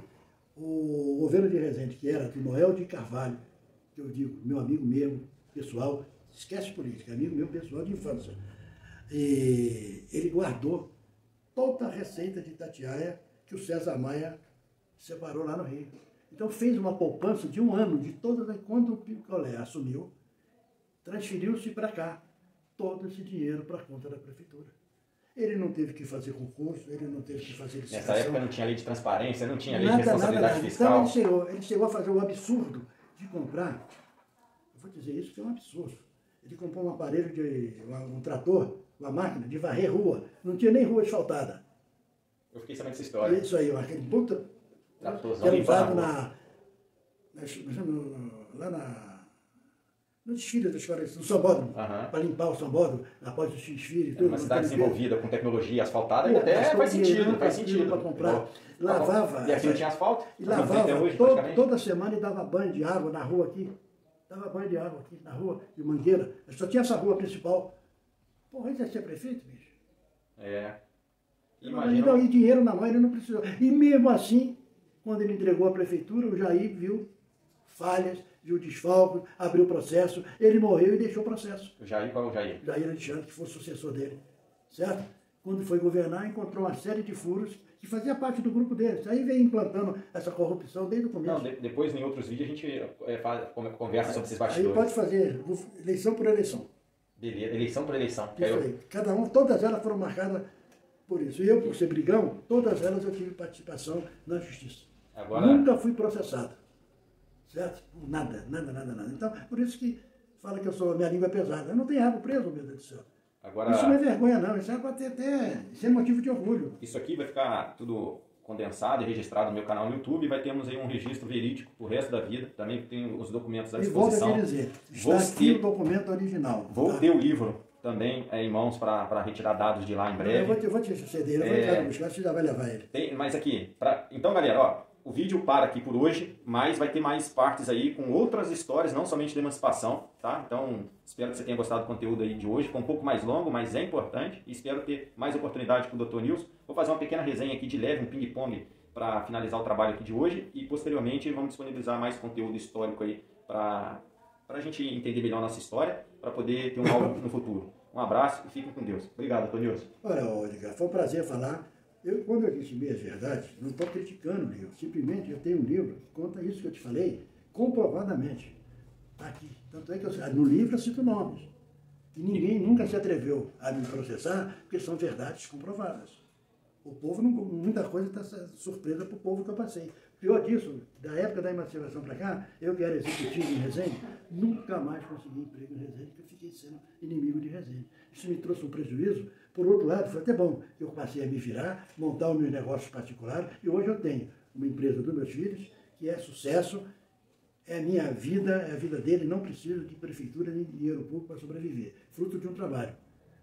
o governo de Resende, que era do Noel de Carvalho, que eu digo, meu amigo mesmo, pessoal, esquece política, amigo meu pessoal de infância, e ele guardou toda a receita de Itatiaia que o César Maia separou lá no Rio. Então fez uma poupança de um ano, de todas, quando o Picolé assumiu, transferiu-se para cá todo esse dinheiro para a conta da prefeitura. Ele não teve que fazer concurso, ele não teve que fazer licitação. Nessa época não tinha lei de transparência, não tinha lei de responsabilidade fiscal. Então ele chegou a fazer o absurdo de comprar, eu vou dizer isso que é um absurdo, ele comprou um aparelho, um trator, uma máquina de varrer rua, não tinha nem rua asfaltada. Eu fiquei sabendo dessa história. Isso aí, aquele puta Tratorzão era usado limpando no desfile da escola, no sambódromo, para limpar o sambódromo após o desfile. É uma cidade desenvolvida com tecnologia asfaltada e até faz sentido. Para comprar. Lavava. E aqui não tinha asfalto? E lavava toda semana e dava banho de água na rua aqui. Dava banho de água aqui na rua, de mangueira. Só tinha essa rua principal. Porra, ele ia ser prefeito, bicho? É. Imagina. E dinheiro na mão ele não precisou. E mesmo assim, quando ele entregou a prefeitura, o Jair viu falhas, viu desfalques, abriu o processo, ele morreu e deixou o processo. O Jair, qual é o Jair? Jair Alexandre, que foi o sucessor dele. Certo? Quando foi governar, encontrou uma série de furos que fazia parte do grupo dele. Aí veio implantando essa corrupção desde o começo. Não, depois, em outros vídeos, a gente conversa sobre esses bastidores. Aí pode fazer eleição por eleição. Beleza, eleição por eleição. Isso aí. Cada um, todas elas foram marcadas por isso. E eu, por ser brigão, todas elas eu tive participação na justiça. Agora... Nunca fui processado. Certo? Nada. Então, por isso que fala que minha língua é pesada. Eu não tenho rabo preso, meu Deus do céu. Agora... Isso não é vergonha, não. Isso é para ter até ser motivo de orgulho. Isso aqui vai ficar tudo condensado e registrado no meu canal no YouTube. Vai termos aí um registro verídico pro resto da vida. Também tem os documentos à disposição. E volto a dizer, está aqui o documento original. Vou ter o livro também em mãos para retirar dados de lá em breve. Eu vou te ceder, eu vou entrar no buscar, você já vai levar ele. Mas aqui, então galera, ó, o vídeo para aqui por hoje, mas vai ter mais partes aí com outras histórias, não somente de emancipação, tá? Então, espero que você tenha gostado do conteúdo aí de hoje, foi um pouco mais longo, mas é importante, e espero ter mais oportunidade com o Dr. Nilson. Vou fazer uma pequena resenha aqui de leve, um ping-pong, para finalizar o trabalho aqui de hoje, e posteriormente vamos disponibilizar mais conteúdo histórico aí para a gente entender melhor a nossa história, para poder ter um algo no futuro. Um abraço e fiquem com Deus. Obrigado, Dr. Nilson. Olha, Edgar, foi um prazer falar. Quando eu disse meias verdades, não estou criticando o livro. Simplesmente eu tenho um livro que conta isso que eu te falei, comprovadamente. Está aqui. Tanto é que no livro eu cito nomes. E ninguém nunca se atreveu a me processar, porque são verdades comprovadas. O povo, muita coisa está surpresa para o povo que eu passei. Pior disso, da época da emancipação para cá, eu que era executivo em Resende, nunca mais consegui emprego em Resende, porque eu fiquei sendo inimigo de Resende. Isso me trouxe um prejuízo. Por outro lado, foi até bom. Eu passei a me virar, montar os meus negócios particulares, e hoje eu tenho uma empresa dos meus filhos, que é sucesso, É minha vida, é a vida dele, não preciso de prefeitura nem de dinheiro público para sobreviver. Fruto de um trabalho.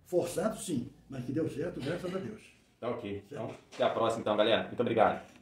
Forçado sim, mas que deu certo, graças a Deus. Tá ok. Então, até a próxima então, galera. Muito obrigado.